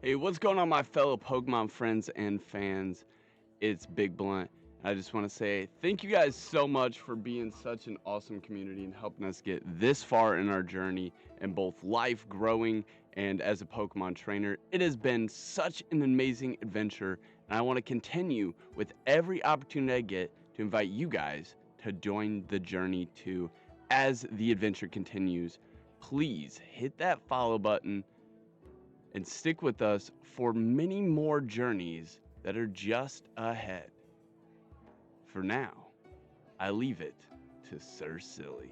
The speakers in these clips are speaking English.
Hey, what's going on, my fellow Pokemon friends and fans? It's Big Blunt. I just want to say thank you guys so much for being such an awesome community and helping us get this far in our journey in both life, growing, and as a Pokemon trainer. It has been such an amazing adventure, and I want to continue with every opportunity I get to invite you guys to join the journey too. As the adventure continues, please hit that follow button and stick with us for many more journeys that are just ahead. For now, I leave it to Sir Silly.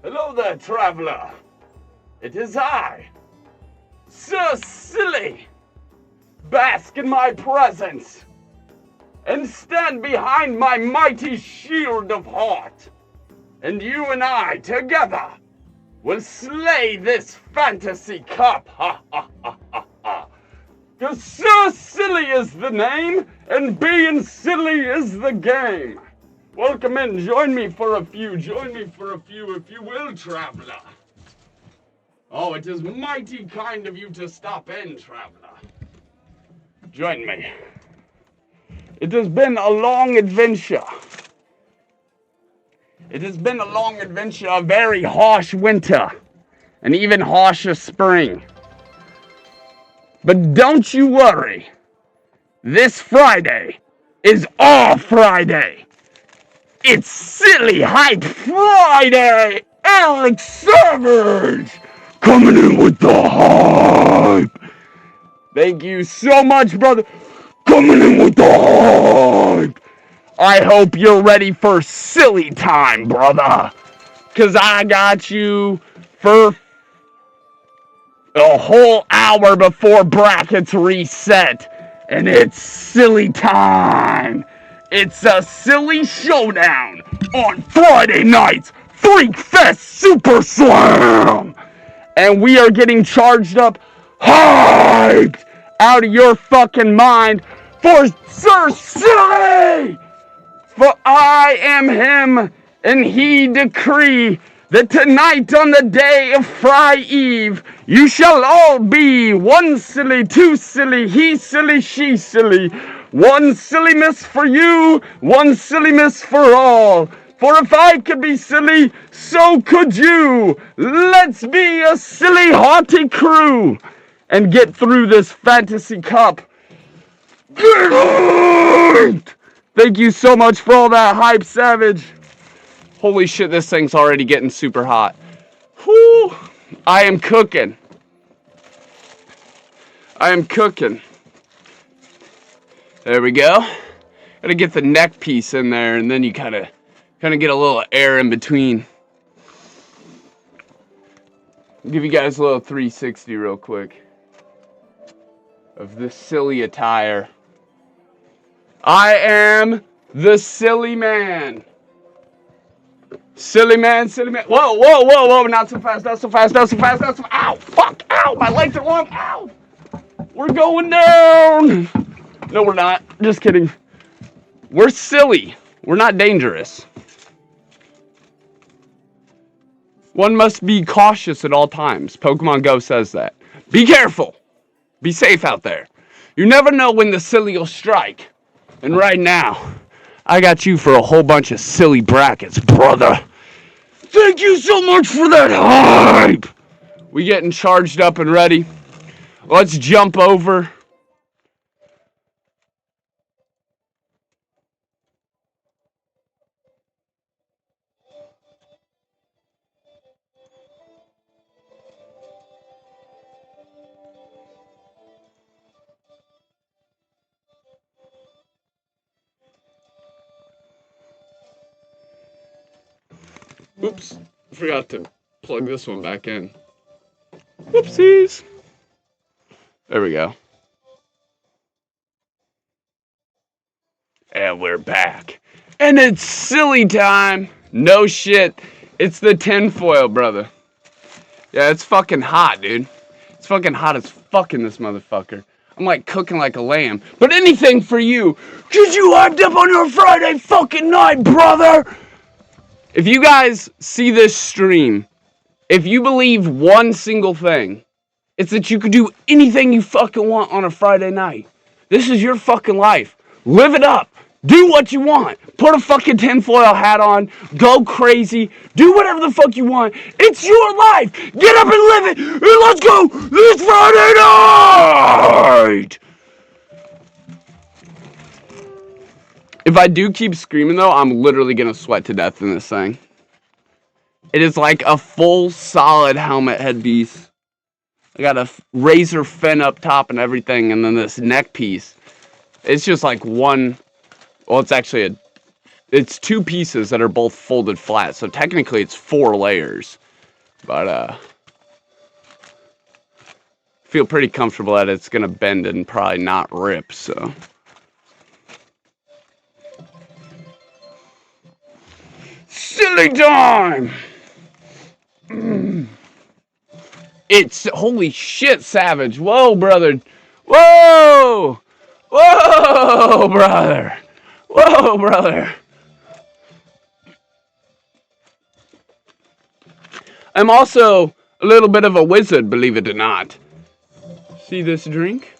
Hello there, traveler. It is I, Sir Silly. Bask in my presence and stand behind my mighty shield of heart. And you and I together will slay this fantasy cup. Ha ha ha ha ha. 'Cause Sir Silly is the name, and being silly is the game. Welcome in, join me for a few, if you will, traveler. Oh, it is mighty kind of you to stop in, traveler. Join me. It has been a long adventure. It has been a long adventure, a very harsh winter, and even harsher spring. But don't you worry. This Friday is our Friday. It's Silly Hype Friday! Alex Savage! Coming in with the hype! Thank you so much, brother. Coming in with the hype! I hope you're ready for silly time, brother. 'Cause I got you for a whole hour before brackets reset. And it's silly time. It's a silly showdown on Friday night's Freak Fest Super Slam. And we are getting charged up, hyped out of your fucking mind for Sir Silly. For I am him, and he decree that tonight on the day of Fry Eve, you shall all be one silly, two silly, he silly, she silly. One silly miss for you, one silly miss for all. For if I could be silly, so could you. Let's be a silly, haughty crew and get through this fantasy cup. Thank you so much for all that hype, Savage. Holy shit, this thing's already getting super hot. Whew. I am cooking. There we go. Gotta get the neck piece in there, and then you kind of get a little air in between. I'll give you guys a little 360 real quick of this silly attire. I am The silly man. Silly man, silly man. Whoa, whoa, whoa, whoa. Not so fast, not so fast, not so fast, not so fast. Ow, fuck, ow. My legs are long. Ow. We're going down. No, we're not. Just kidding. We're silly. We're not dangerous. One must be cautious at all times. Pokemon Go says that. Be careful. Be safe out there. You never know when the silly will strike. And right now, I got you for a whole bunch of silly brackets, brother. Thank you so much for that hype. We getting charged up and ready. Let's jump over. Oops, I forgot to plug this one back in. Whoopsies. There we go. And we're back. And it's silly time. No shit. It's the tinfoil, brother. Yeah, it's fucking hot, dude. It's fucking hot as fuck in this motherfucker. I'm like cooking like a lamb. But anything for you. Cause you hyped up on your Friday fucking night, brother. If you guys see this stream, if you believe one single thing, it's that you could do anything you fucking want on a Friday night. This is your fucking life. Live it up. Do what you want. Put a fucking tinfoil hat on. Go crazy. Do whatever the fuck you want. It's your life. Get up and live it. And let's go this Friday night. If I do keep screaming, though, I'm literally going to sweat to death in this thing. It is like a full, solid helmet headpiece. I got a razor fin up top and everything, and then this neck piece. It's just like one... Well, it's actually it's two pieces that are both folded flat, so technically it's 4 layers. But, I feel pretty comfortable that it's going to bend and probably not rip, so... Silly time! It's holy shit, Savage. Whoa, brother. Whoa! Whoa, brother. Whoa, brother. I'm also a little bit of a wizard, believe it or not. See this drink?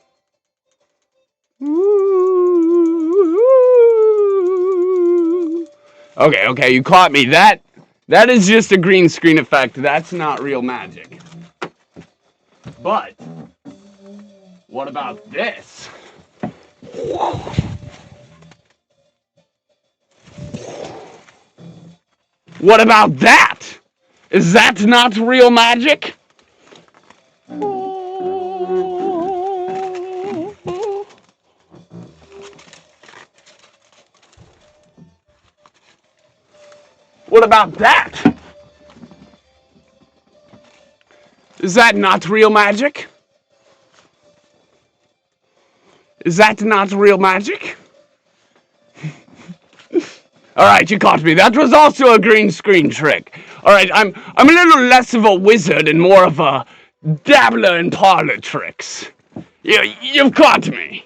Okay, you caught me. That is just a green screen effect. That's not real magic. But what about this? What about that? Is that not real magic? What about that? Is that not real magic? Is that not real magic? Alright, you caught me. That was also a green screen trick. Alright, I'm a little less of a wizard and more of a dabbler in parlor tricks. You've caught me.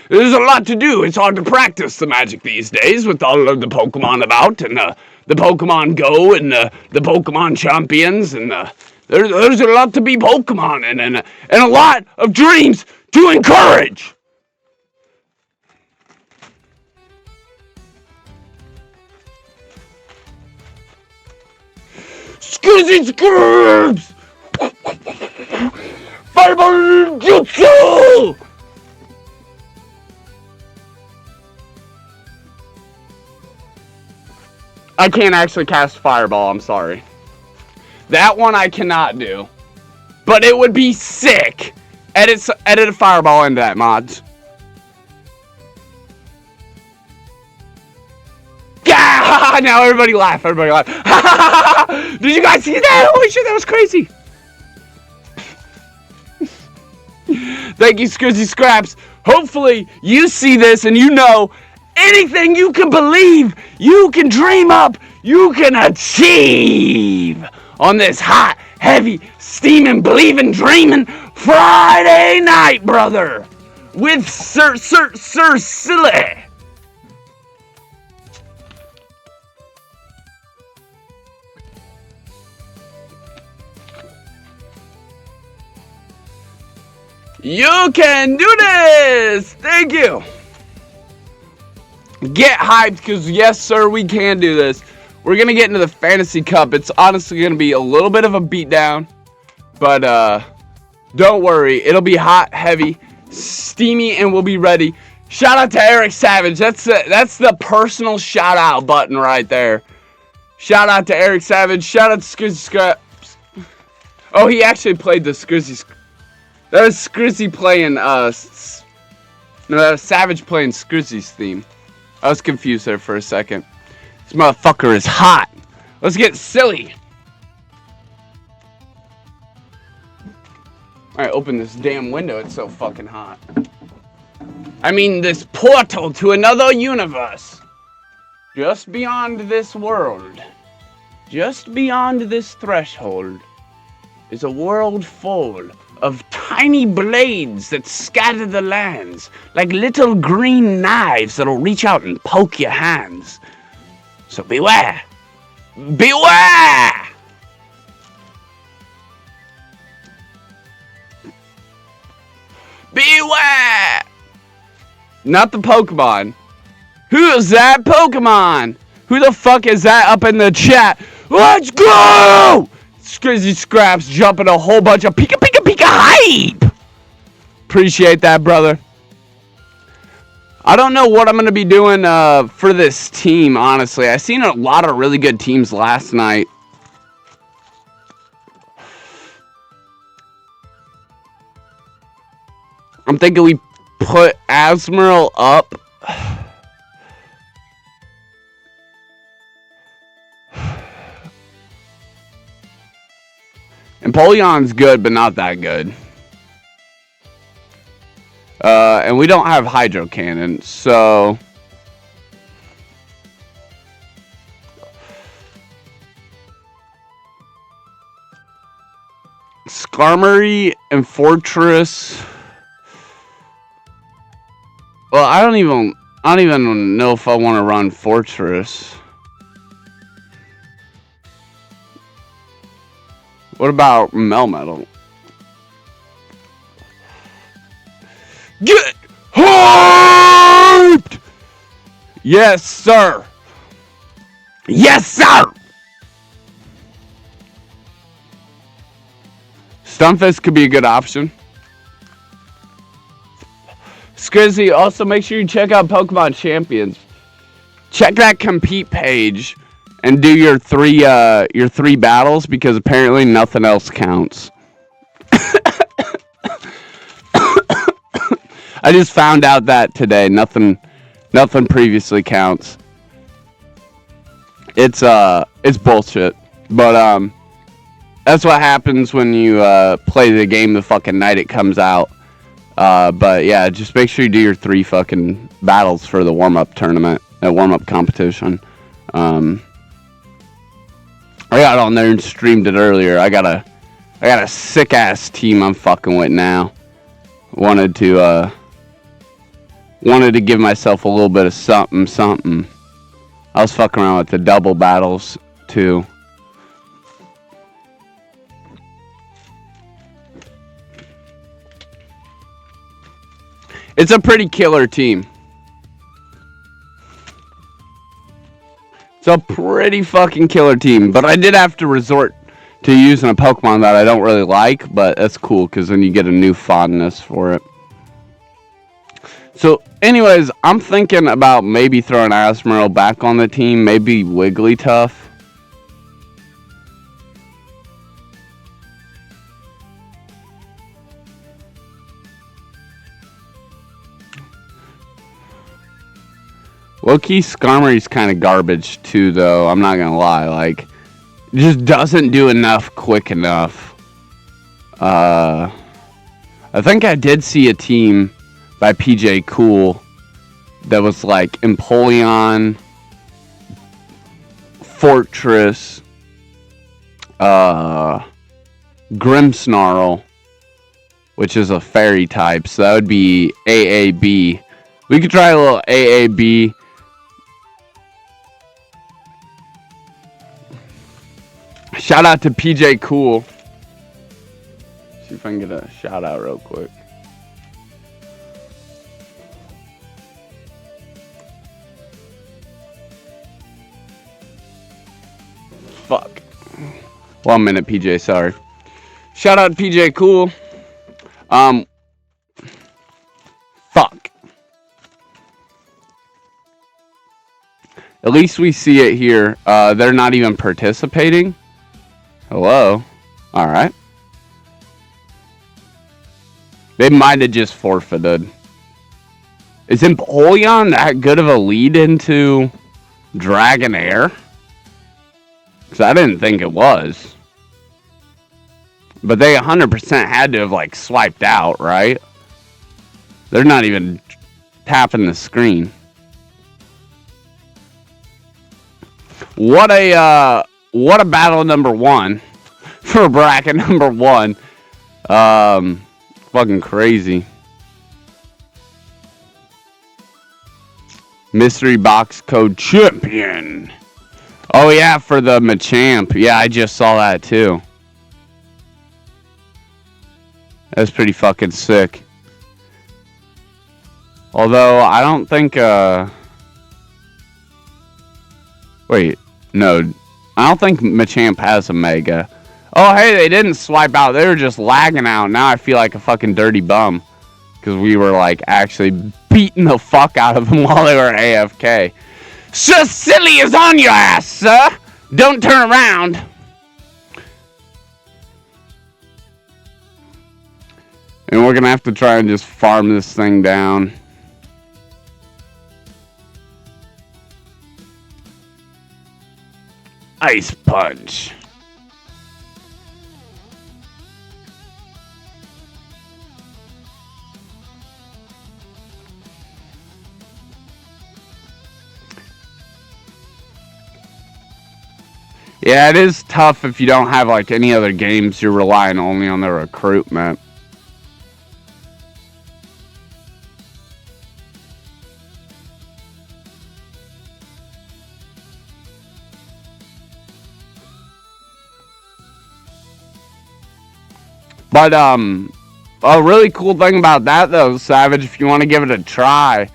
There's a lot to do. It's hard to practice the magic these days with all of the Pokemon about and the Pokemon Go and the Pokemon Champions and there's a lot to be Pokemon and a lot of dreams to encourage. Skizzy Skirps! Fireball Jutsu! I can't actually cast Fireball, I'm sorry. That one I cannot do. But it would be sick. Edit a Fireball into that, mods. Yeah! Now everybody laugh, Did you guys see that? Holy shit, that was crazy. Thank you, Scrizzy Scraps. Hopefully, you see this and you know anything you can believe, you can dream up, you can achieve on this hot, heavy, steaming, believing, dreaming Friday night, brother, with Sir Silly. You can do this! Thank you! Get hyped, because yes, sir, we can do this. We're going to get into the Fantasy Cup. It's honestly going to be a little bit of a beatdown. But, don't worry. It'll be hot, heavy, steamy, and we'll be ready. Shout out to Eric Savage. That's the personal shout-out button right there. Shout out to Eric Savage. Shout out to Scrizzy Scraps. Oh, he actually played the Scrizzy Scraps. That was Scrizzy playing, no, that was Savage playing Scrizzy's theme. I was confused there for a second. This motherfucker is hot. Let's get silly. Alright, open this damn window. It's so fucking hot. I mean, this portal to another universe. Just beyond this world. Just beyond this threshold is a world full of tiny blades that scatter the lands like little green knives that'll reach out and poke your hands. So beware! Beware! Beware! Not the Pokemon. Who is that Pokemon? Who the fuck is that up in the chat? Let's go! Scrizzy Scraps jumping a whole bunch of Pika Pika Pika hype! Appreciate that, brother. I don't know what I'm going to be doing for this team, honestly. I seen a lot of really good teams last night. I'm thinking we put Azumarill up. Empoleon's good, but not that good. And we don't have Hydro Cannon, so... Skarmory and Fortress... Well, I don't even know if I want to run Fortress. What about Melmetal? Get hyped! Yes, sir. Yes, sir. Stunfisk could be a good option. Scrizzy, also make sure you check out Pokemon Champions. Check that compete page and do your three battles, because apparently nothing else counts. I just found out that today. Nothing previously counts. It's bullshit. But that's what happens when you play the game the fucking night it comes out. But yeah, just make sure you do your 3 fucking battles for the warm-up tournament, warm-up competition. I got on there and streamed it earlier. I got a sick ass team I'm fucking with now. Wanted to give myself a little bit of something. I was fucking around with the double battles too. It's a pretty killer team. It's a pretty fucking killer team. But I did have to resort to using a Pokemon that I don't really like. But that's cool, because then you get a new fondness for it. So, anyways, I'm thinking about maybe throwing Azumarill back on the team. Maybe Wigglytuff. Low-key, Skarmory's kind of garbage, too, though. I'm not gonna lie. Like, it just doesn't do enough quick enough. I I think I did see a team by PJ Cool that was like Empoleon, Fortress, Grimmsnarl, which is a fairy type, so that would be AAB. We could try a little AAB. Shout out to PJ Cool. See if I can get a shout out real quick. Fuck. 1 minute, PJ, sorry. Shout out to PJ Cool. Fuck. At least we see it here. They're not even participating. Hello. Alright. They might have just forfeited. Is Empoleon that good of a lead into Dragonair? Because I didn't think it was. But they 100% had to have, like, swiped out, right? They're not even tapping the screen. What a battle number 1 for bracket number 1. Fucking crazy. Mystery box code champion. Oh yeah, for the Machamp. Yeah, I just saw that too. That's pretty fucking sick. Although I don't think wait, no. I don't think Machamp has a Mega. Oh, hey, they didn't swipe out. They were just lagging out. Now I feel like a fucking dirty bum. Because we were, like, actually beating the fuck out of them while they were AFK. Sir Silly is on your ass, sir! Don't turn around! And we're gonna have to try and just farm this thing down. Ice Punch. Yeah, it is tough if you don't have like any other games. You're relying only on the recruitment. But a really cool thing about that though, Savage, if you want to give it a try,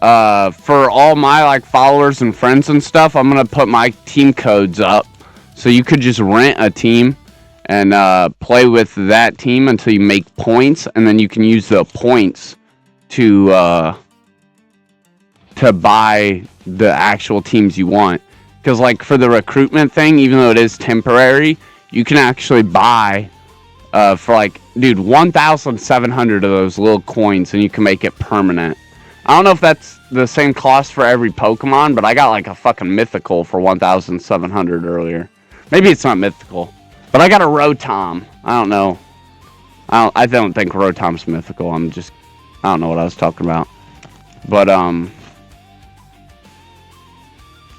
for all my like followers and friends and stuff, I'm gonna put my team codes up. So you could just rent a team and play with that team until you make points, and then you can use the points to buy the actual teams you want. Because like for the recruitment thing, even though it is temporary, you can actually buy for like, dude, 1,700 of those little coins, and you can make it permanent. I don't know if that's the same cost for every Pokemon, but I got like a fucking mythical for 1,700 earlier. Maybe it's not mythical, but I got a Rotom. I don't know. I don't think Rotom's mythical. I don't know what I was talking about. But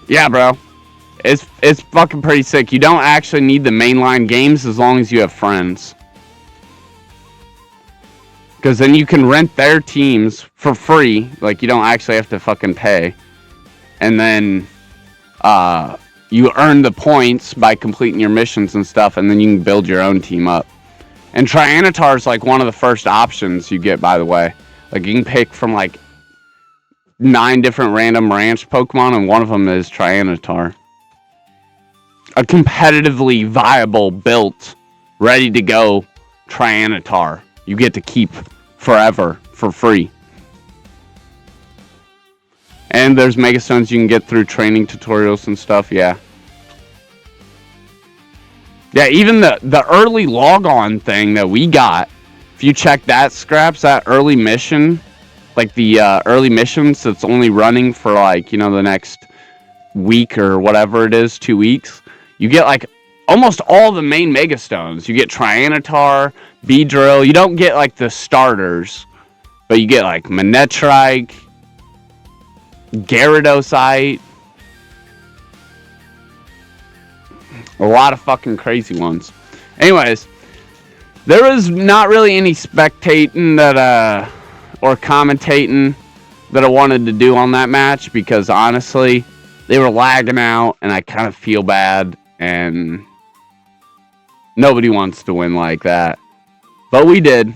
yeah, bro, it's fucking pretty sick. You don't actually need the mainline games as long as you have friends, because then you can rent their teams for free. Like you don't actually have to fucking pay, and then you earn the points by completing your missions and stuff, and then you can build your own team up. And Tyranitar is like one of the first options you get, by the way. Like you can pick from like 9 different random ranch Pokemon, and one of them is Tyranitar. A competitively viable, built, ready to go Tyranitar you get to keep forever for free. And there's Mega Stones you can get through training tutorials and stuff, yeah. Yeah, even the early log-on thing that we got, if you check that, Scraps, that early mission, like the early missions that's only running for like, you know, the next week or whatever it is, 2 weeks, you get like almost all the main Megastones. You get Tyranitar, Beedrill. You don't get like the starters, but you get like Manectric, Gyarados, a lot of fucking crazy ones. Anyways, there was not really any spectating that or commentating that I wanted to do on that match, because honestly, they were lagging out and I kind of feel bad, and nobody wants to win like that. But we did.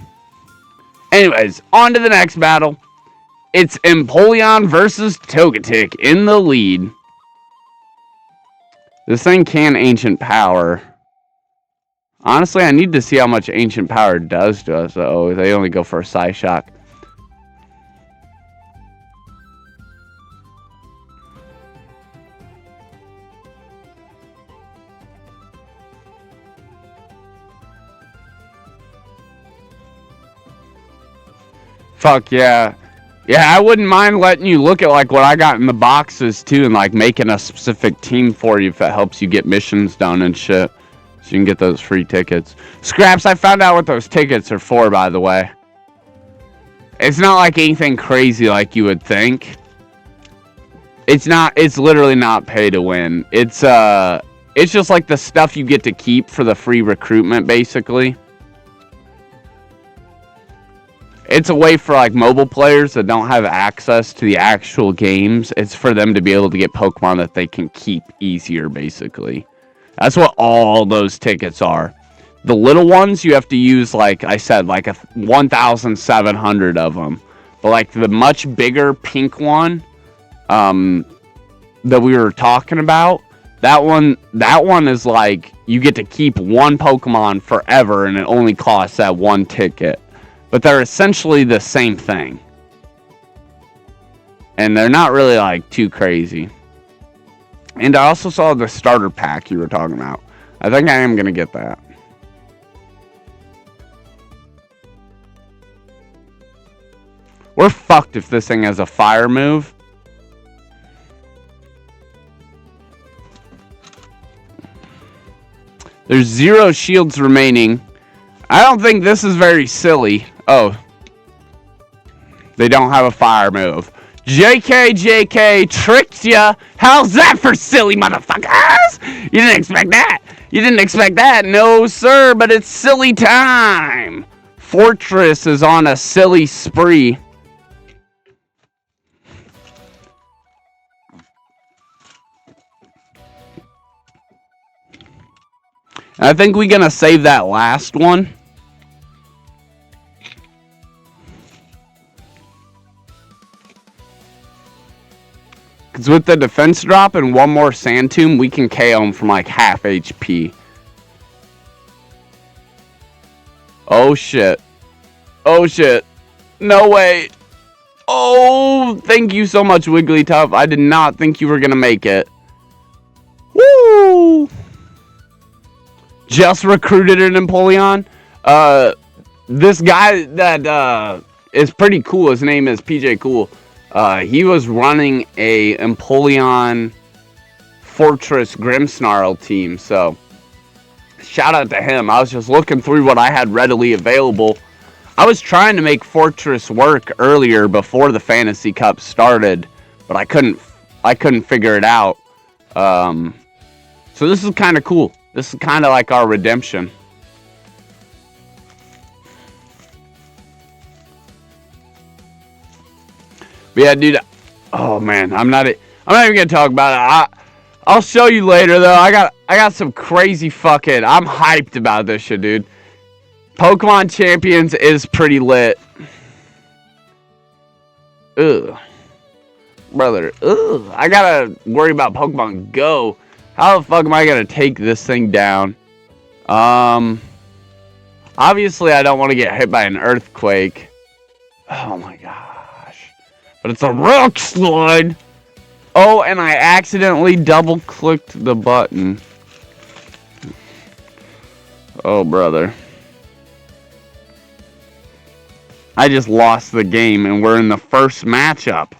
Anyways, on to the next battle. It's Empoleon versus Togetic in the lead. This thing can Ancient Power. Honestly, I need to see how much Ancient Power does to us. Oh, they only go for a Psyshock. Fuck yeah. Yeah, I wouldn't mind letting you look at like what I got in the boxes too, and like making a specific team for you if it helps you get missions done and shit. So you can get those free tickets. Scraps, I found out what those tickets are for, by the way. It's not like anything crazy like you would think. It's literally not pay to win. It's just like the stuff you get to keep for the free recruitment, basically. It's a way for like mobile players that don't have access to the actual games. It's for them to be able to get Pokemon that they can keep easier, basically. That's what all those tickets are. The little ones, you have to use, like I said, like 1,700 of them. But like the much bigger pink one that we were talking about, that one is like you get to keep one Pokemon forever, and it only costs that one ticket. But they're essentially the same thing. And they're not really like too crazy. And I also saw the starter pack you were talking about. I think I am going to get that. We're fucked if this thing has a fire move. There's 0 shields remaining. I don't think this is very silly. Oh. They don't have a fire move. JK, tricked ya. How's that for silly, motherfuckers? You didn't expect that. You didn't expect that. No, sir, but it's silly time. Fortress is on a silly spree. I think we're going to save that last one. Because with the defense drop and one more Sand Tomb, we can KO him from like half HP. Oh shit. Oh shit. No way. Oh, thank you so much, Wigglytuff. I did not think you were going to make it. Woo! Just recruited an Empoleon. This guy that is pretty cool. His name is PJ Cool. He was running a Empoleon Fortress Grimmsnarl team, so shout out to him. I was just looking through what I had readily available. I was trying to make Fortress work earlier before the Fantasy Cup started, but I couldn't figure it out. So this is kind of cool. This is kind of like our redemption. But yeah, dude. Oh man, I'm not even gonna talk about it. I'll show you later though. I got some crazy fucking. I'm hyped about this shit, dude. Pokemon Champions is pretty lit. Ugh, brother. Ugh. I gotta worry about Pokemon Go. How the fuck am I gonna take this thing down? Obviously I don't want to get hit by an earthquake. Oh my gosh. But it's a rock slide. Oh, and I accidentally double clicked the button. Oh, brother. I just lost the game and we're in the first matchup.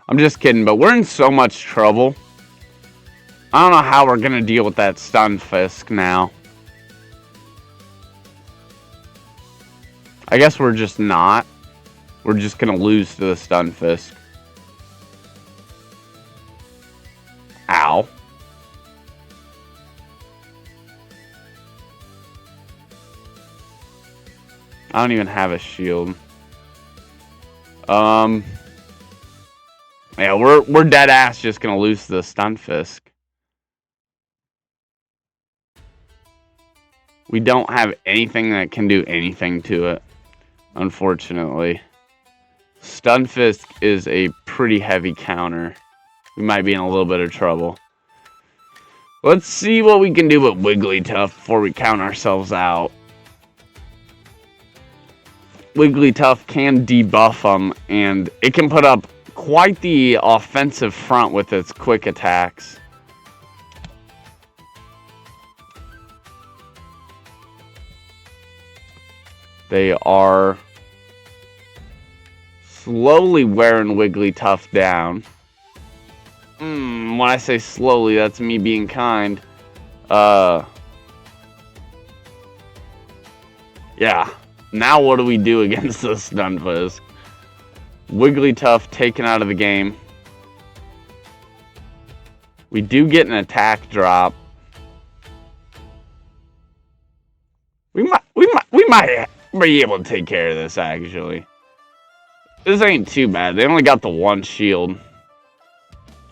I'm just kidding, but we're in so much trouble. I don't know how we're going to deal with that Stunfisk now. I guess we're just not. We're just going to lose to the Stunfisk. Ow. I don't even have a shield. Yeah, we're dead ass just gonna lose the Stunfisk. We don't have anything that can do anything to it, unfortunately. Stunfisk is a pretty heavy counter. We might be in a little bit of trouble. Let's see what we can do with Wigglytuff before we count ourselves out. Wigglytuff can debuff them, and it can put up quite the offensive front with its quick attacks. They are slowly wearing Wigglytuff down. When I say slowly, that's me being kind. Yeah. Now what do we do against the Stunfisk? Wigglytuff taken out of the game. We do get an attack drop. We might be able to take care of this, actually. This ain't too bad. They only got the one shield.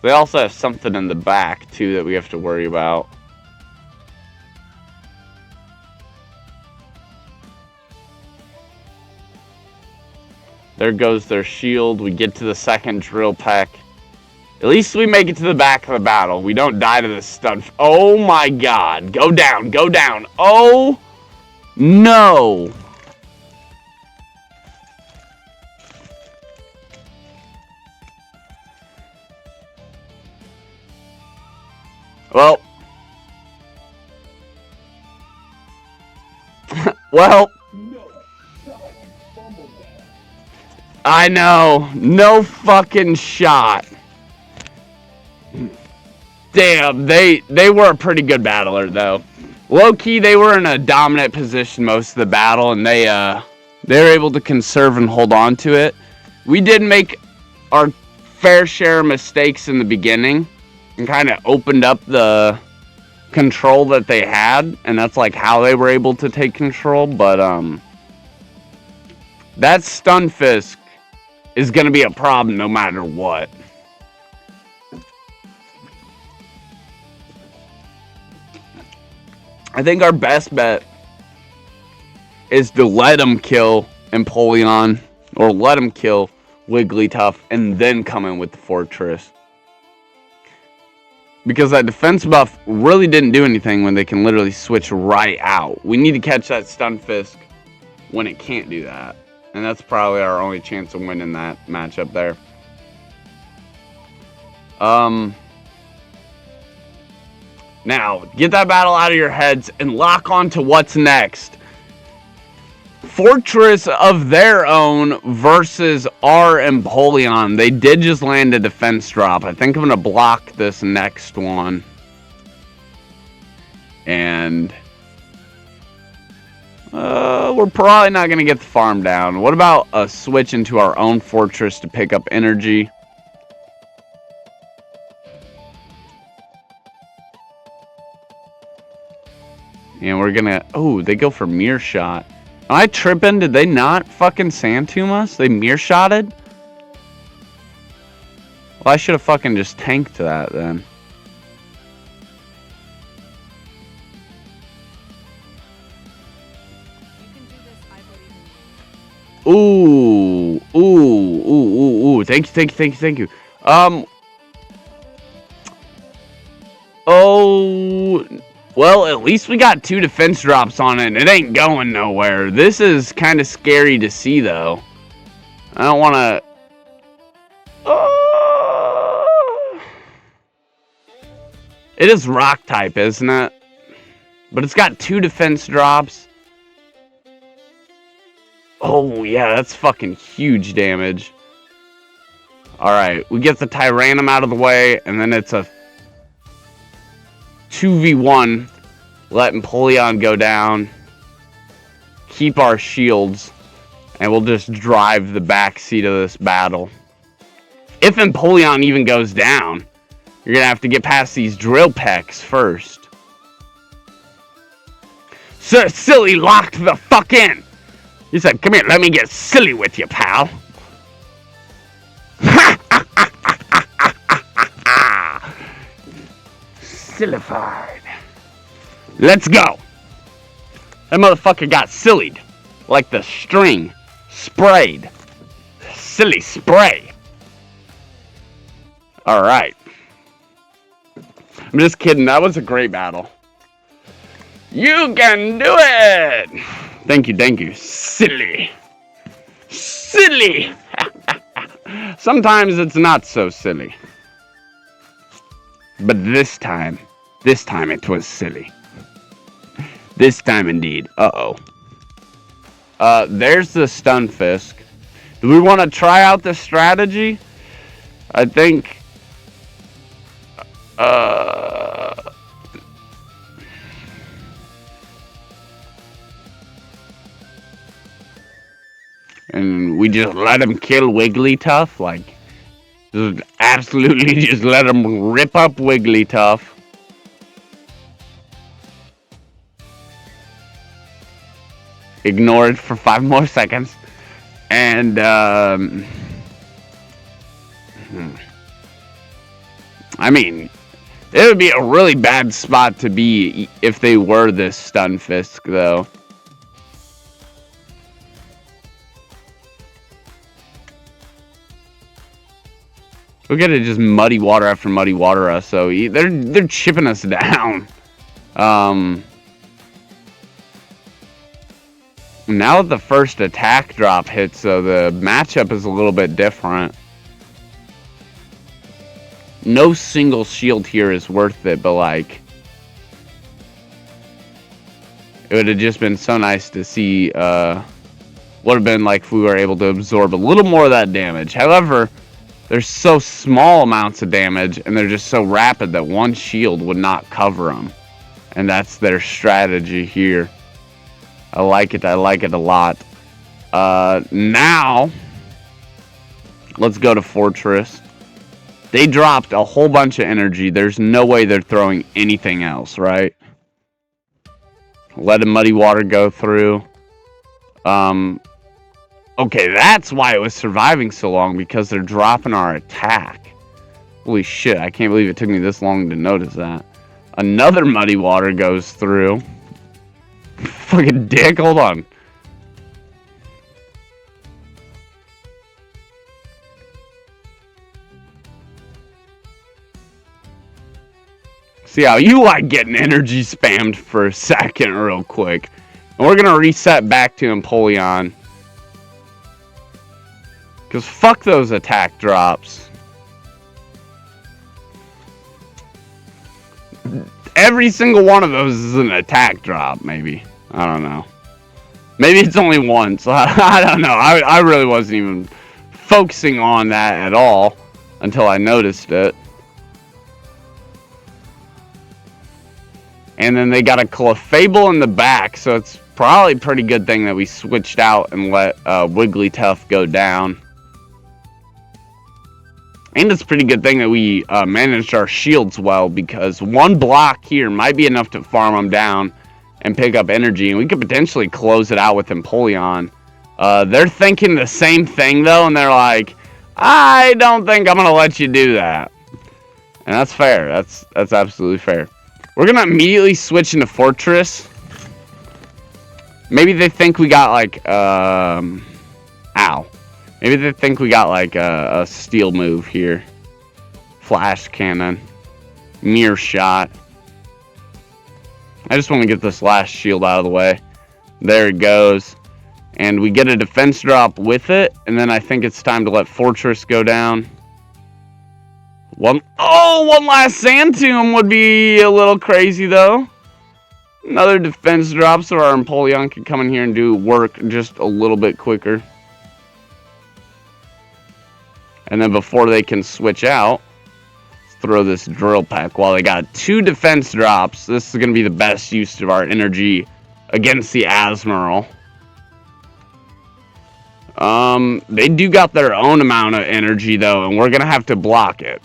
They also have something in the back, too, that we have to worry about. There goes their shield. We get to the second drill peck. At least we make it to the back of the battle. We don't die to the stun. Oh my god. Go down. Go down. Oh no. Well. Well. I know. No fucking shot. Damn, they were a pretty good battler, though. Low-key, they were in a dominant position most of the battle, and they were able to conserve and hold on to it. We did make our fair share of mistakes in the beginning and kind of opened up the control that they had, and that's like how they were able to take control, but that Stunfisk is going to be a problem no matter what. I think our best bet is to let him kill Empoleon or let him kill Wigglytuff and then come in with the Fortress. Because that defense buff really didn't do anything when they can literally switch right out. We need to catch that Stunfisk when it can't do that. And that's probably our only chance of winning that matchup there. Now, get that battle out of your heads and lock on to what's next. Fortress of their own versus our Empoleon. They did just land a defense drop. I think I'm going to block this next one. And we're probably not going to get the farm down. What about a switch into our own fortress to pick up energy? And we're going to... Oh, they go for Mirror Shot. Am I tripping? Did they not fucking Sand Tomb us? They Mirror Shotted? Well, I should have fucking just tanked that then. Ooh, ooh, ooh, ooh, ooh. Thank you. Oh, well, at least we got 2 defense drops on it, and it ain't going nowhere. This is kind of scary to see, though. I don't want to... It is rock type, isn't it? But it's got 2 defense drops. Oh, yeah, that's fucking huge damage. Alright, we get the Tyrannum out of the way, and then it's a 2v1. Let Empoleon go down. Keep our shields. And we'll just drive the backseat of this battle. If Empoleon even goes down, you're going to have to get past these Drill Pecks first. Sir Silly locked the fuck in. He said, come here, let me get silly with you, pal. Sillified. Let's go. That motherfucker got sillied. Like the string. Sprayed. Silly spray. Alright. I'm just kidding. That was a great battle. You can do it! Thank you. Silly. Silly! Sometimes it's not so silly. But this time it was silly. This time indeed. Uh-oh. There's the Stunfisk. Do we want to try out this strategy? I think... And we just let him kill Wigglytuff? Like, just absolutely just let him rip up Wigglytuff. Ignore it for 5 more seconds. And, I mean, it would be a really bad spot to be if they were this Stunfisk, though. Look at it, just muddy water after muddy water us. So they're chipping us down. Now that the first attack drop hits, so the matchup is a little bit different. No single shield here is worth it, but like, it would have just been so nice to see what would have been like if we were able to absorb a little more of that damage. However, there's so small amounts of damage, and they're just so rapid that one shield would not cover them. And that's their strategy here. I like it a lot. Now, let's go to Fortress. They dropped a whole bunch of energy. There's no way they're throwing anything else, right? Let a muddy water go through. Okay, that's why it was surviving so long, because they're dropping our attack. Holy shit, I can't believe it took me this long to notice that. Another muddy water goes through. Fucking dick, hold on. See how you like getting energy spammed for a second real quick. And we're gonna reset back to Empoleon. Because fuck those attack drops. Every single one of those is an attack drop, maybe. I don't know. Maybe it's only once. I don't know. I really wasn't even focusing on that at all until I noticed it. And then they got a Clefable in the back, so it's probably a pretty good thing that we switched out and let Wigglytuff go down. And it's a pretty good thing that we managed our shields well, because one block here might be enough to farm them down and pick up energy, and we could potentially close it out with Empoleon. They're thinking the same thing, though, and they're like, I don't think I'm going to let you do that. And that's fair. That's absolutely fair. We're going to immediately switch into Fortress. Maybe they think we got, like, ow. Maybe they think we got like a steel move here. Flash cannon. Mirror shot. I just want to get this last shield out of the way. There it goes. And we get a defense drop with it. And then I think it's time to let Fortress go down. One last Sand Tomb would be a little crazy though. Another defense drop so our Empoleon can come in here and do work just a little bit quicker. And then before they can switch out, let's throw this drill peck. While they got 2 defense drops, this is going to be the best use of our energy against the Azumarill. They do got their own amount of energy, though, and we're going to have to block it.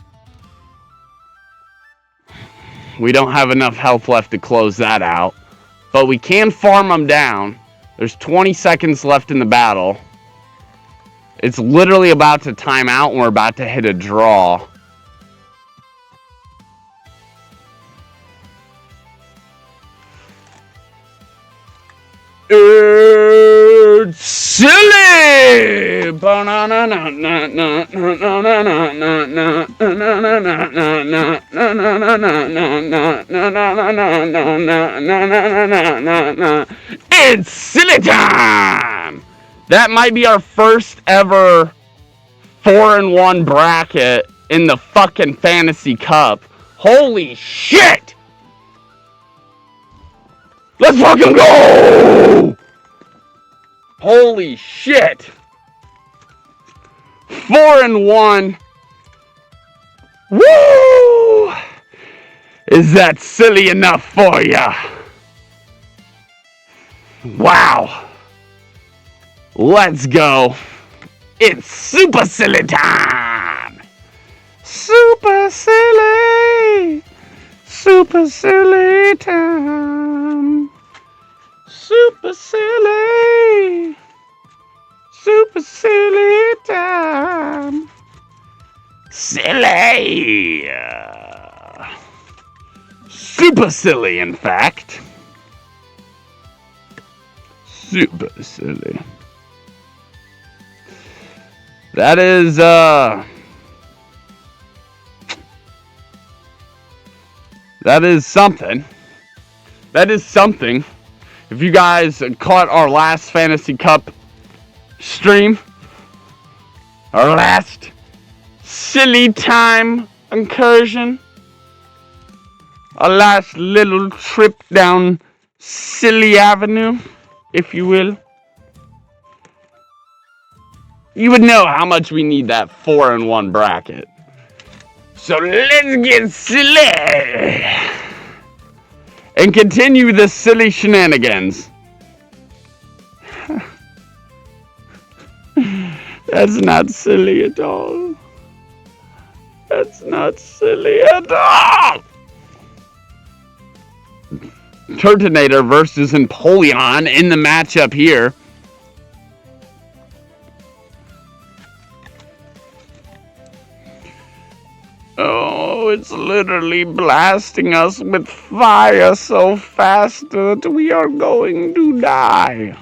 We don't have enough health left to close that out. But we can farm them down. There's 20 seconds left in the battle. It's literally about to time out, and we're about to hit a draw. It's silly! It's silly time! That might be our first ever 4-1 bracket in the fucking Fantasy Cup. Holy shit! Let's fucking go! Holy shit! 4-1. Woo! Is that silly enough for ya? Wow. Let's go. It's super silly time. Super silly. Super silly time. Super silly. Super silly time. Silly. Super silly, in fact. Super silly. That is, that is something. That is something. If you guys caught our last Fantasy Cup stream, our last silly time incursion, our last little trip down Silly Avenue, if you will, you would know how much we need that 4-1 bracket. So let's get silly and continue the silly shenanigans. That's not silly at all. That's not silly at all. Turtonator versus Empoleon in the matchup here. Oh, it's literally blasting us with fire so fast that we are going to die.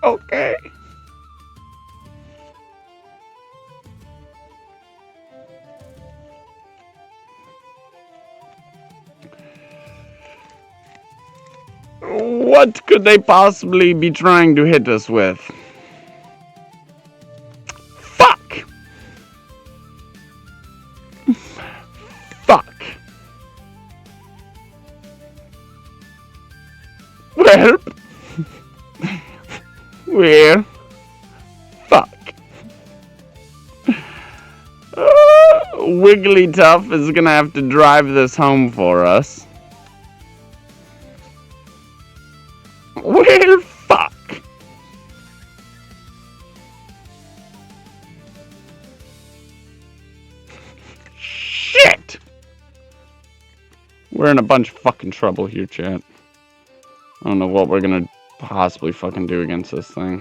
Okay. What could they possibly be trying to hit us with? Fuck! Fuck. Well, fuck. Wigglytuff is gonna have to drive this home for us. Well, fuck. Shit! We're in a bunch of fucking trouble here, chat. I don't know what we're gonna possibly fucking do against this thing.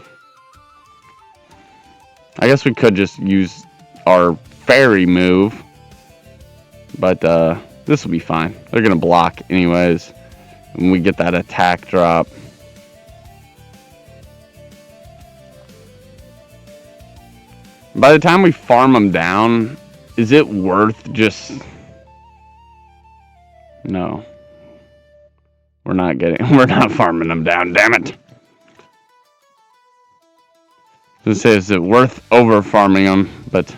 I guess we could just use our fairy move. But, this will be fine. They're gonna block anyways. When we get that attack drop. By the time we farm them down, is it worth just... No. We're not farming them down, damn it. I was gonna say, is it worth over farming them? But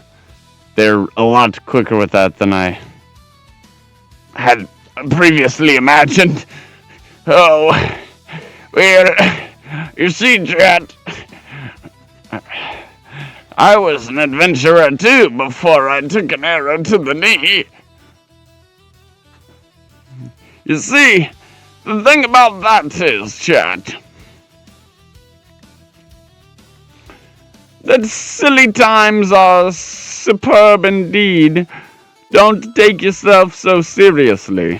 they're a lot quicker with that than I had previously imagined. Oh, we're You see, chat, I was an adventurer too before I took an arrow to the knee. You see, the thing about that is, chat, that silly times are superb indeed. Don't take yourself so seriously.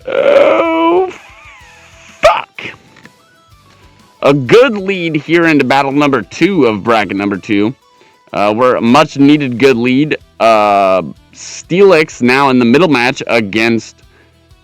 Oh, fuck. A good lead here into battle number 2 of bracket number 2. We're a much needed good lead. Steelix now in the middle match against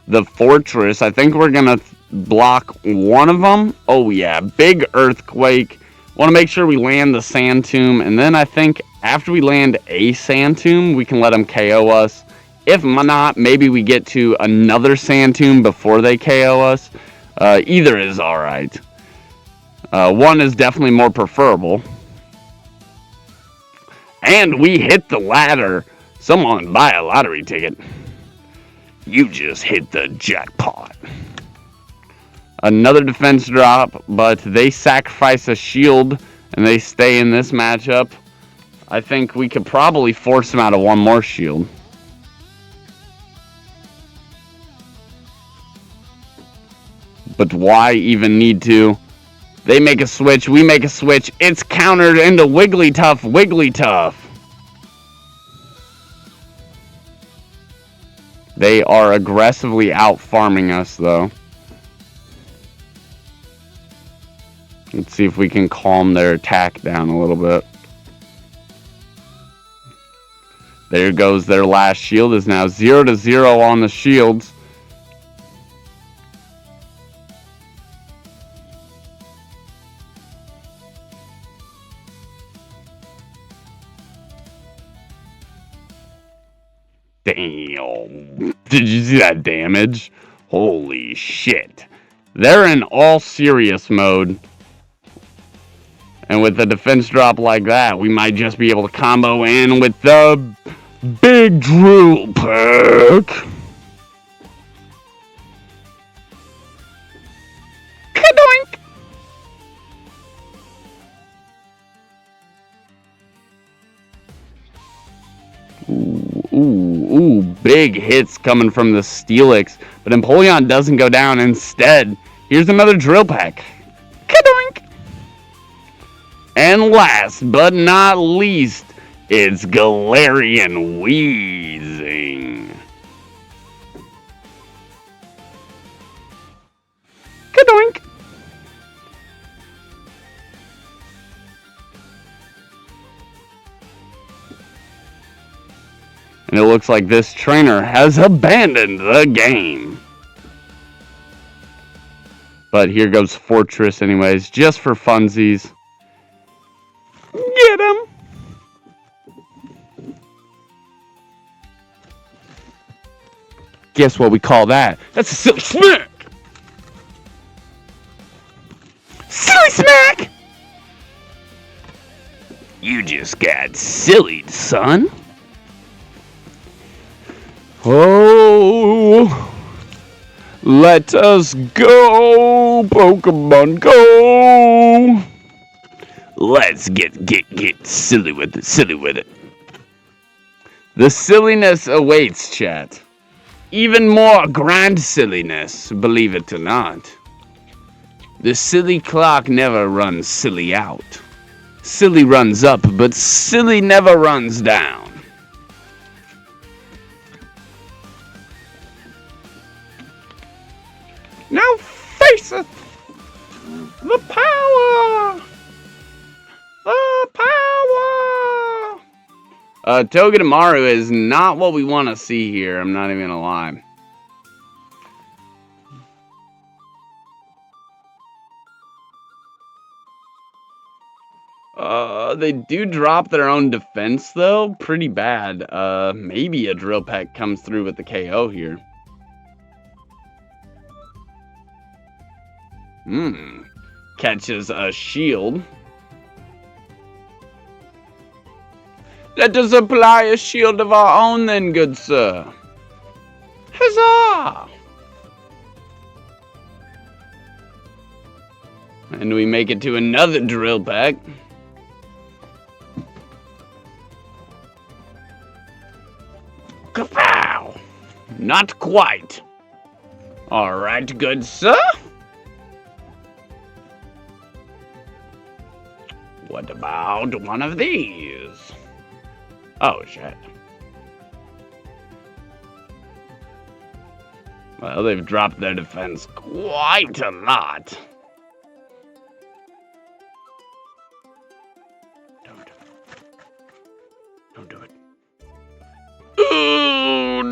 the Fortress. I think we're going to block one of them. Oh yeah, big earthquake. Want to make sure we land the Sand Tomb, and then I think after we land a Sand Tomb, we can let them KO us. If not, maybe we get to another Sand Tomb before they KO us. Either is alright. One is definitely more preferable. And we hit the ladder. Someone buy a lottery ticket. You just hit the jackpot. Another defense drop, but they sacrifice a shield and they stay in this matchup. I think we could probably force them out of one more shield. But why even need to? They make a switch, we make a switch. It's countered into Wigglytuff, Wigglytuff. They are aggressively out farming us though. Let's see if we can calm their attack down a little bit. There goes their last shield. Is now 0-0 on the shields. Damn. Did you see that damage? Holy shit. They're in all serious mode. And with a defense drop like that, we might just be able to combo in with the big drill pack. Kadoink! Ooh, big hits coming from the Steelix. But Empoleon doesn't go down. Instead, here's another drill pack. Kadoink! And last but not least, it's Galarian Weezing. Kadoink! And it looks like this trainer has abandoned the game. But here goes Fortress anyways, just for funsies. Get him! Guess what we call that? That's a silly smack! Silly smack! You just got sillied, son. Oh, let us go, Pokemon, go! Let's get silly with it, The silliness awaits, chat. Even more grand silliness, believe it or not. The silly clock never runs silly out. Silly runs up, but silly never runs down. Now faceth the power! The power! Togedemaru is not what we want to see here, I'm not even gonna lie. They do drop their own defense though, pretty bad. Maybe a drill pack comes through with the KO here. Catches a shield. Let us apply a shield of our own then, good sir. Huzzah! And we make it to another drill pack. Kapow! Not quite. Alright, good sir. What about one of these? Oh, shit. Well, they've dropped their defense quite a lot. Don't do it. Oh,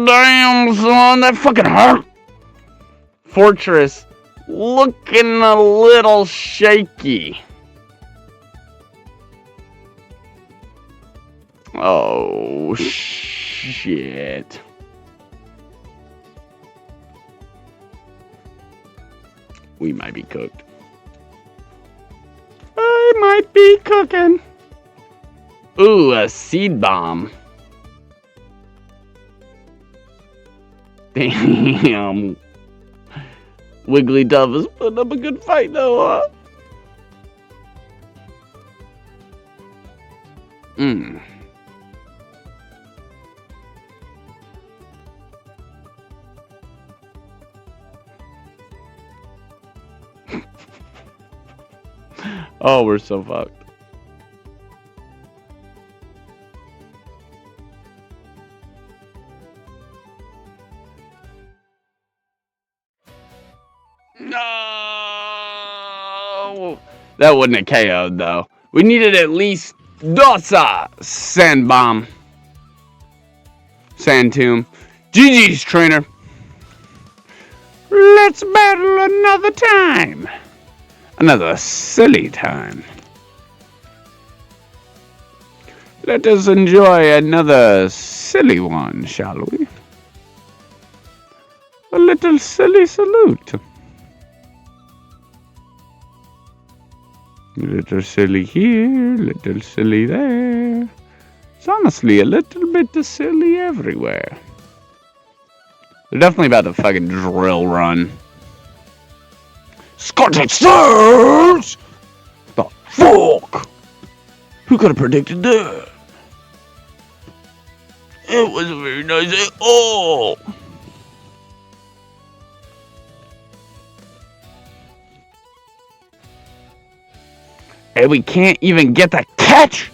damn, son, that fucking hurt. Fortress looking a little shaky. Oh, shit. We might be cooked. I might be cooking. Ooh, a seed bomb. Damn. Wigglytuff is putting up a good fight though, huh? Oh, we're so fucked. No! That wouldn't have KO'd though. We needed at least Dosa Sand Bomb. Sand Tomb. GG's, trainer. Let's battle another time. Another silly time. Let us enjoy another silly one, shall we? A little silly salute. Little silly here, little silly there. It's honestly a little bit silly everywhere. They're definitely about to fucking drill run. Scorching Stars! The fuck? Who could have predicted that? It wasn't very nice at all. And we can't even get the catch.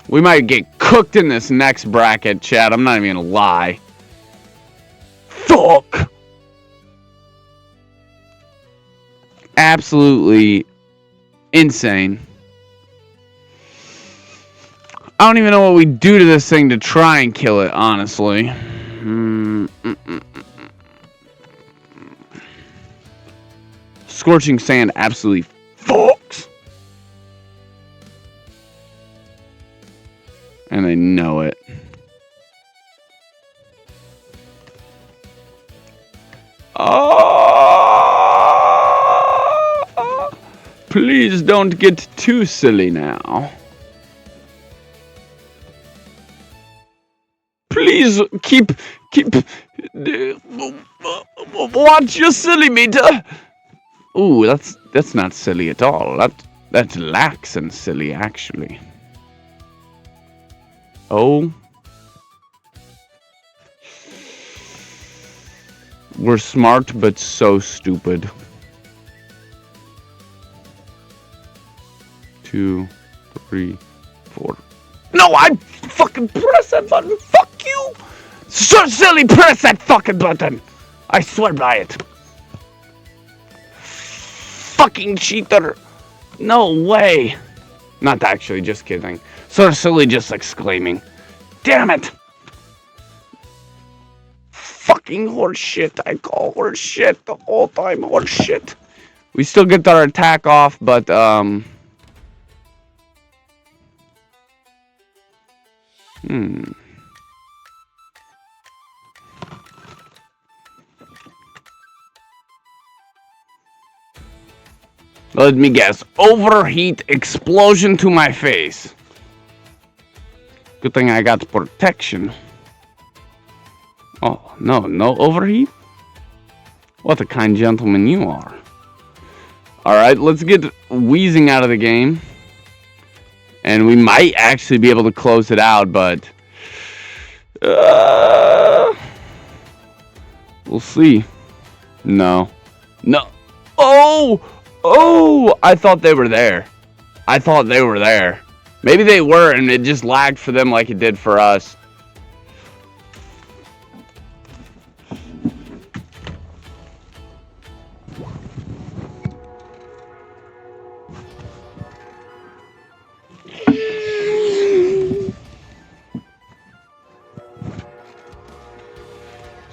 We might get cooked in this next bracket, chat. I'm not even gonna lie. Fuck. Absolutely insane. I don't even know what we do to this thing to try and kill it, honestly. Scorching Sand absolutely fucks. And they know it. Please don't get too silly now. Please keep watch your silly meter. Ooh, that's not silly at all. That's lax and silly actually. Oh. We're smart but so stupid. 2, 3, 4. No, I fucking press that button. Fuck you. So silly, press that fucking button. I swear by it. Fucking cheater. No way. Not actually, just kidding. So silly, just exclaiming. Damn it. Fucking horse shit. I call horse shit the whole time. Horse shit. We still get our attack off, but Let me guess. Overheat explosion to my face. Good thing I got protection. Oh, no overheat? What a kind gentleman you are. Alright, let's get Wheezing out of the game. And we might actually be able to close it out, but... we'll see. No. Oh! I thought they were there. Maybe they were, and it just lagged for them like it did for us.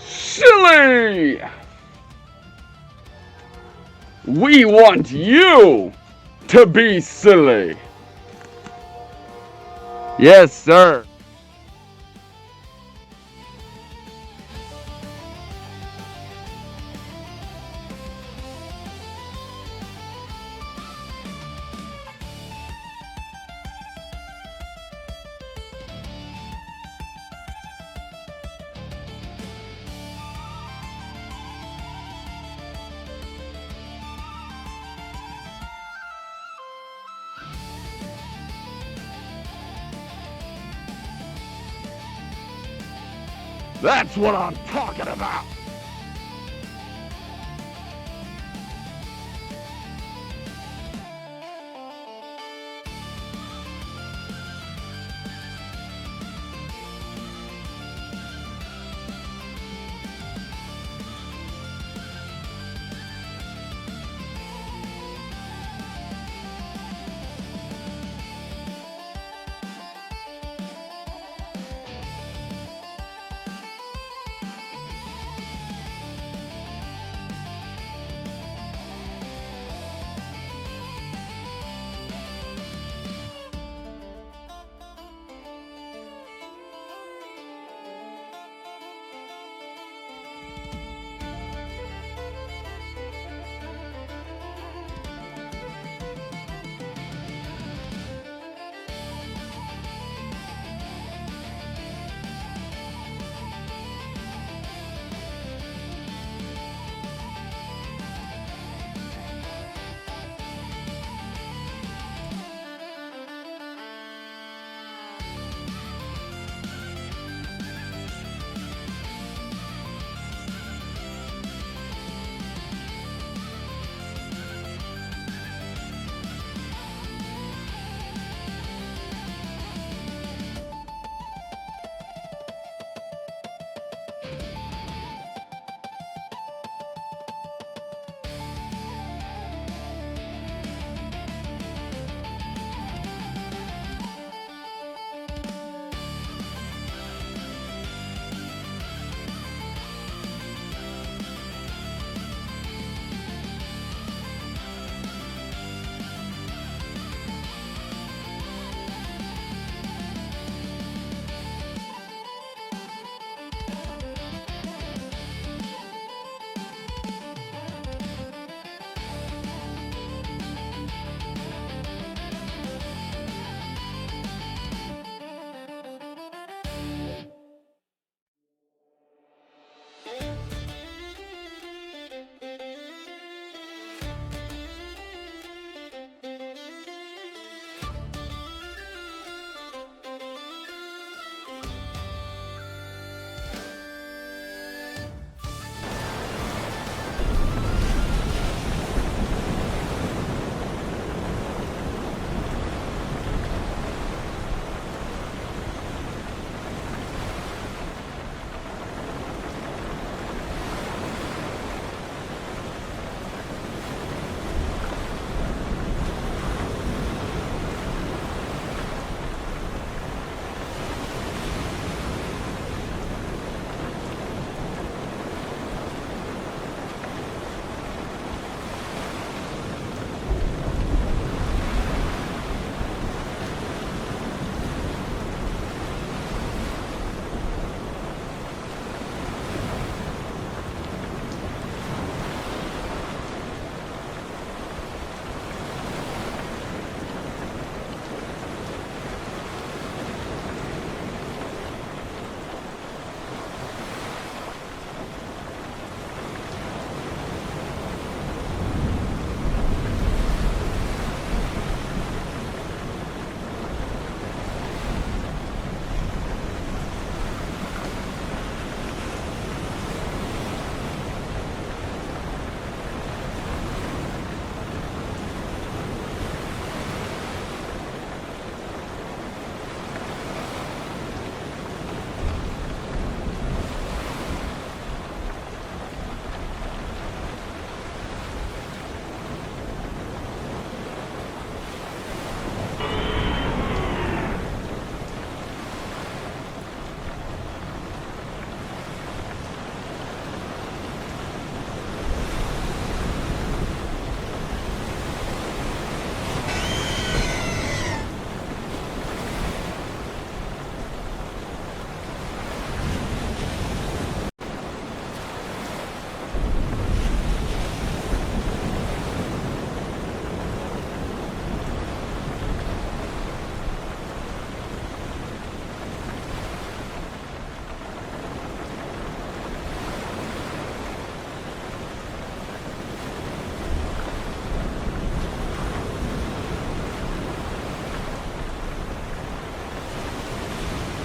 Silly! We want you to be silly. Yes, sir. That's what I'm talking about.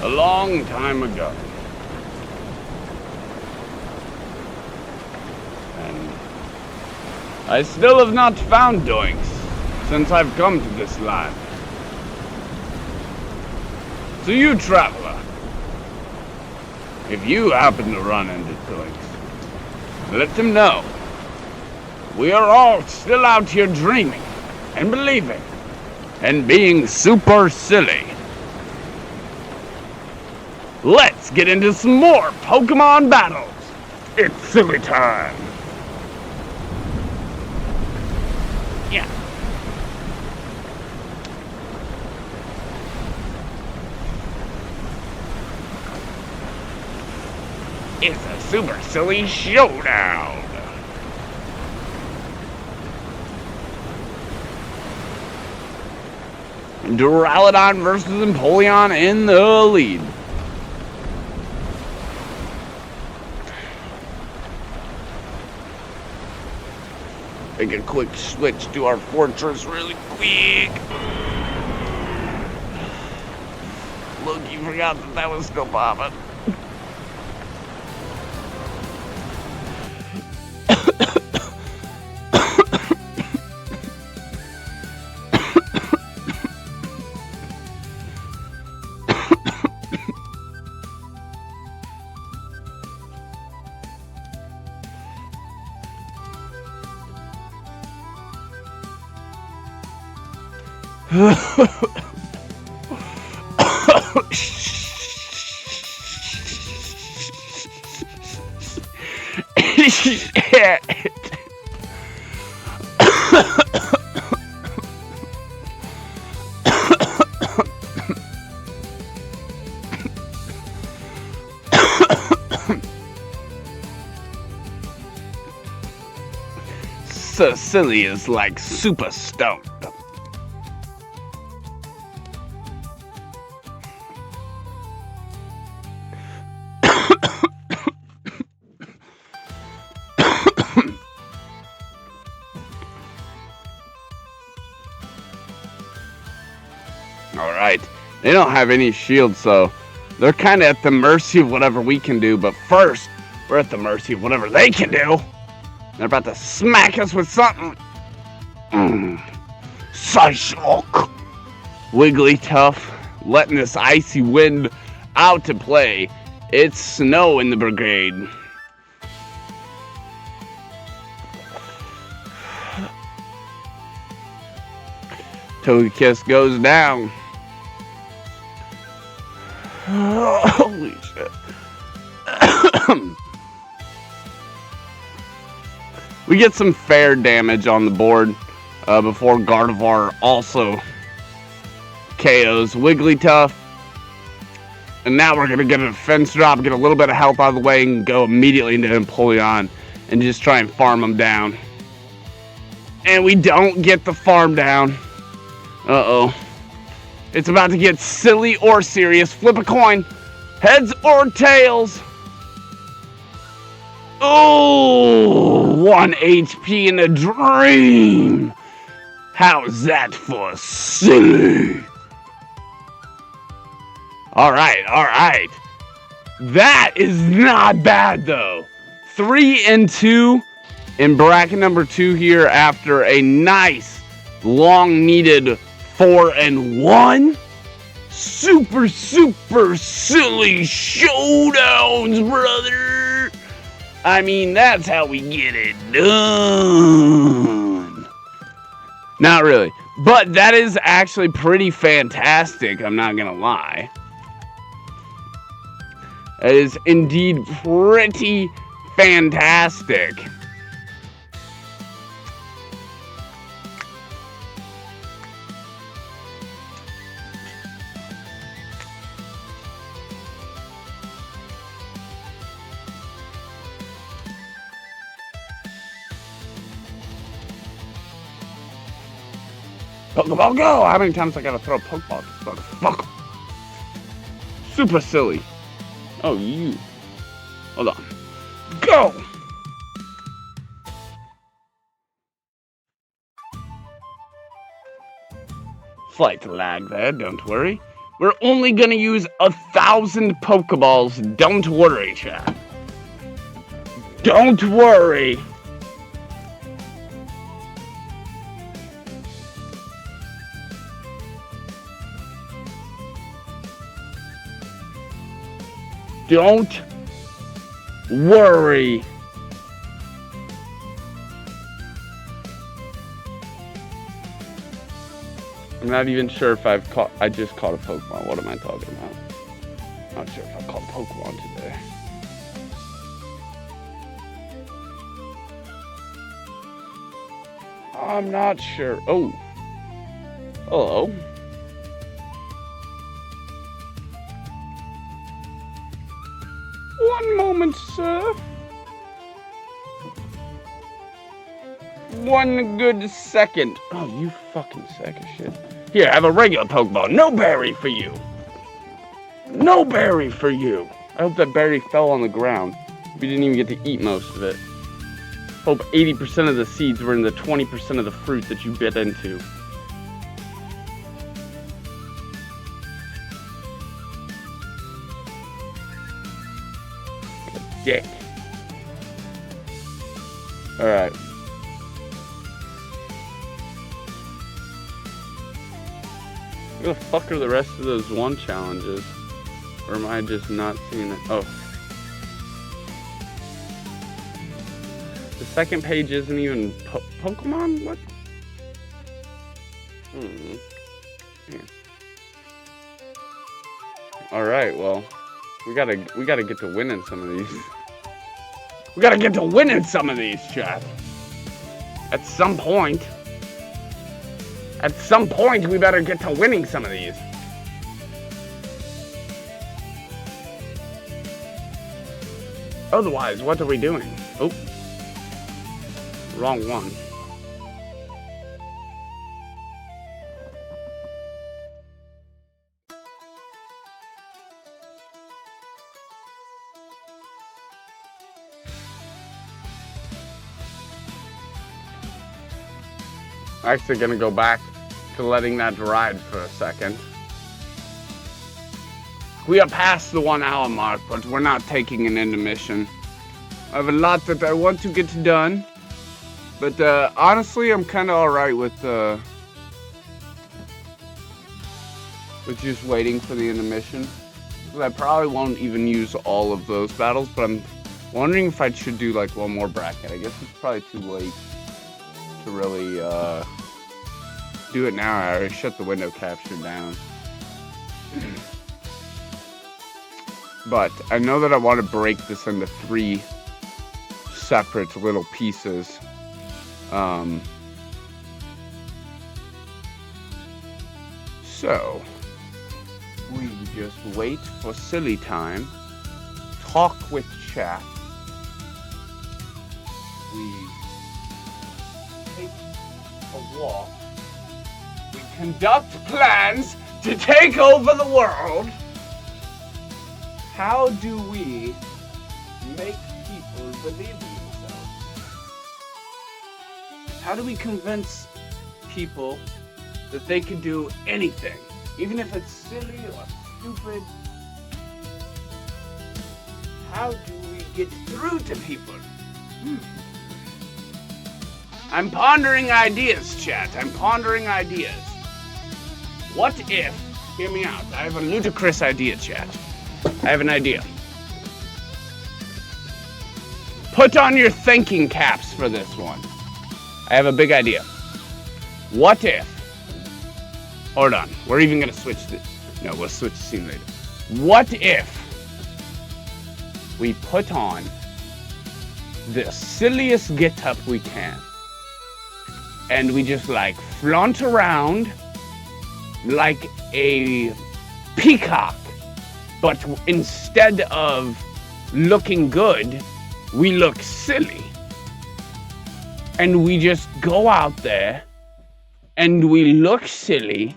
a long time ago. And I still have not found Doinks since I've come to this land. So you, traveler, if you happen to run into Doinks, let them know. We are all still out here dreaming and believing and being super silly. Let's get into some more Pokemon battles. It's silly time. Yeah. It's a super silly showdown. Duraludon versus Empoleon in the lead. Make a quick switch to our fortress really quick. Look, you forgot that was still popping. Shit. Silly is like super stoned. Alright, they don't have any shields, so they're kind of at the mercy of whatever we can do, but first, we're at the mercy of whatever they can do. They're about to smack us with something. Psyshock. Wigglytuff, letting this icy wind out to play. It's snow in the brigade. Togekiss goes down. Holy shit. We get some fair damage on the board before Gardevoir also KOs Wigglytuff. And now we're going to get a defense drop, get a little bit of health out of the way, and go immediately into Empoleon and just try and farm him down. And we don't get the farm down. Uh-oh. It's about to get silly or serious. Flip a coin. Heads or tails. Oh, 1 HP in a dream. How's that for silly? Alright. That is not bad, though. 3-2 in bracket number 2 here after a nice, long-needed 4-1. Super silly showdowns, brother. I mean, that's how we get it done. Not really. But that is actually pretty fantastic, I'm not gonna lie. It is indeed pretty fantastic. Pokeball go! How many times I gotta throw a Pokeball at this motherfucker? Super silly. Oh, you. Hold on. Go! Slight lag there, don't worry. We're only gonna use 1,000 Pokeballs. Don't worry, chat. Don't worry. Don't worry. I'm not even sure if I just caught a Pokemon. What am I talking about? Not sure if I caught a Pokemon today. I'm not sure. Oh. Hello. One moment, sir. One good second. Oh, you fucking sack of shit. Here, have a regular Pokeball. No berry for you. No berry for you. I hope that berry fell on the ground. We didn't even get to eat most of it. Hope 80% of the seeds were in the 20% of the fruit that you bit into. Dick. Alright. Where the fuck are the rest of those one challenges? Or am I just not seeing it? Oh. The second page isn't even Pokemon? What? Yeah. Alright, well. We gotta get to winning some of these. We gotta get to winning some of these, chat. At some point. At some point, we better get to winning some of these. Otherwise, what are we doing? Oh. Wrong one. I'm actually gonna go back to letting that ride for a second. We are past the 1 hour mark, but we're not taking an intermission. I have a lot that I want to get done, but honestly, I'm kind of alright with just waiting for the intermission. I probably won't even use all of those battles, but I'm wondering if I should do like one more bracket. I guess it's probably too late to really do it now. I already shut the window capture down. But I know that I want to break this into 3 separate little pieces. So we just wait for silly time, talk with chat, we take a walk, we conduct plans to take over the world. How do we make people believe in themselves? How do we convince people that they can do anything, even if it's silly or stupid? How do we get through to people? I'm pondering ideas, chat. I'm pondering ideas. What if, hear me out, I have a ludicrous idea, chat. I have an idea. Put on your thinking caps for this one. I have a big idea. What if, hold on, we're even gonna switch this. No, we'll switch the scene later. What if we put on the silliest get-up we can and we just like flaunt around like a peacock, but instead of looking good, we look silly. And we just go out there and we look silly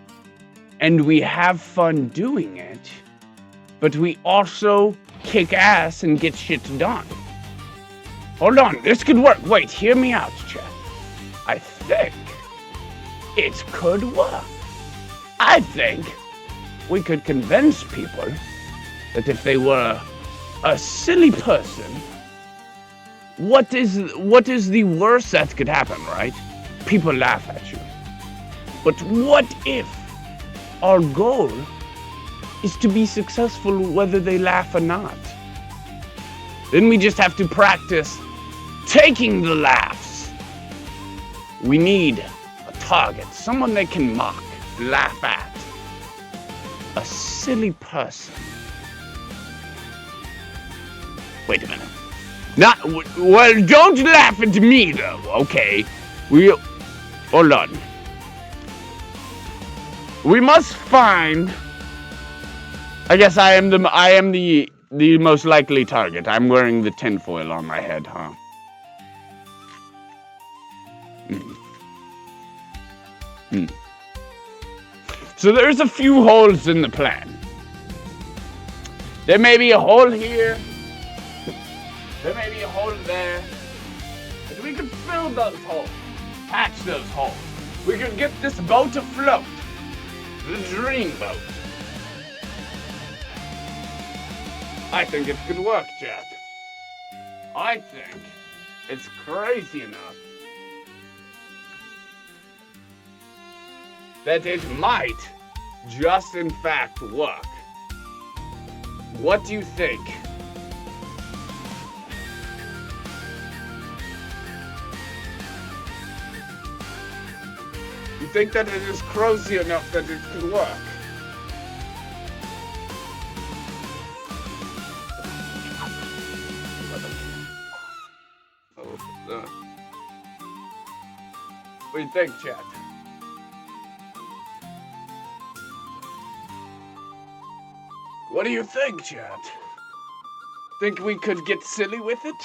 and we have fun doing it, but we also kick ass and get shit done. Hold on, this could work. Wait, hear me out, chat. I think it could work. I think we could convince people that if they were a silly person, what is the worst that could happen, right? People laugh at you. But what if our goal is to be successful whether they laugh or not? Then we just have to practice taking the laughs. We need a target, someone they can mock, laugh at. A silly person. Wait a minute. Well, don't laugh at me though, okay? Hold on. We must find. I guess I am the most likely target. I'm wearing the tinfoil on my head, huh? So there's a few holes in the plan. There may be a hole here. There may be a hole there. And we could fill those holes. Patch those holes. We could get this boat afloat. The dream boat. I think it could work, Jack. I think it's crazy enough that it might just in fact work. What do you think? You think that it is crazy enough that it could work? What do you think, chat? What do you think, chat? Think we could get silly with it?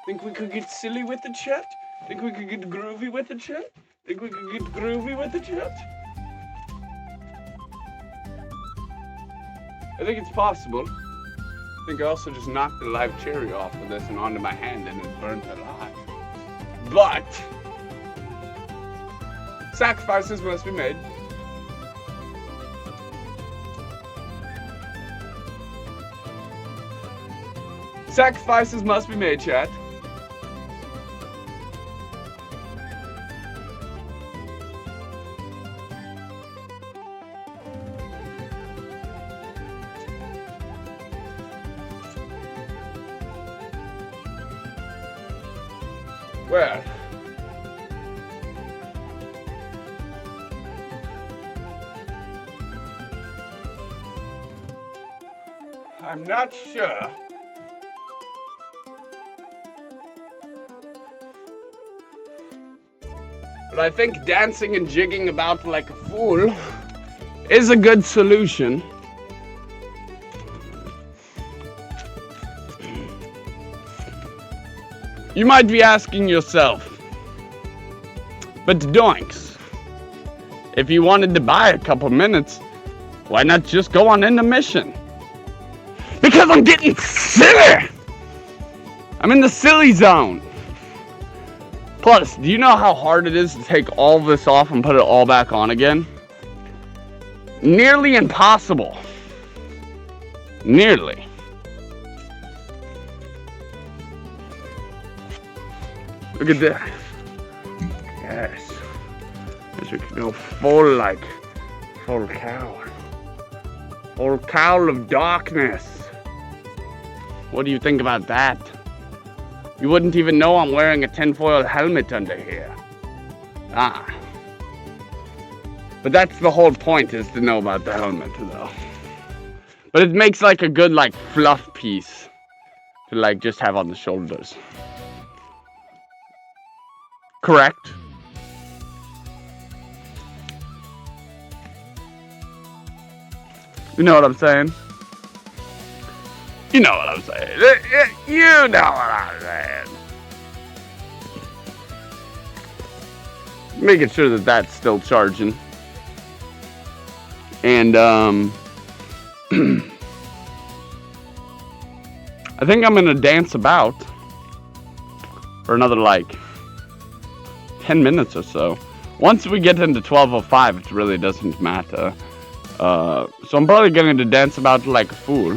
Think we could get silly with it, chat? Think we could get groovy with it, chat? Think we could get groovy with it, chat? I think it's possible. I think I also just knocked the live cherry off of this and onto my hand and it burnt alive. But sacrifices must be made. Sacrifices must be made, chat. Well, I'm not sure. But I think dancing and jigging about like a fool is a good solution. You might be asking yourself, but doinks, if you wanted to buy a couple minutes, why not just go on intermission? Because I'm getting silly! I'm in the silly zone. Plus, do you know how hard it is to take all this off and put it all back on again? Nearly impossible. Nearly. Look at that. Yes. Yes, we can go full cowl. Full cowl of darkness. What do you think about that? You wouldn't even know I'm wearing a tinfoil helmet under here. But that's the whole point, is to know about the helmet, though. But it makes like a good like fluff piece to like just have on the shoulders. Correct. You know what I'm saying? You know what I'm saying. You know what I'm saying. Making sure that that's still charging. And I think I'm gonna dance about for another like 10 minutes or so. Once we get into 12:05, it really doesn't matter. So I'm probably going to dance about like a fool.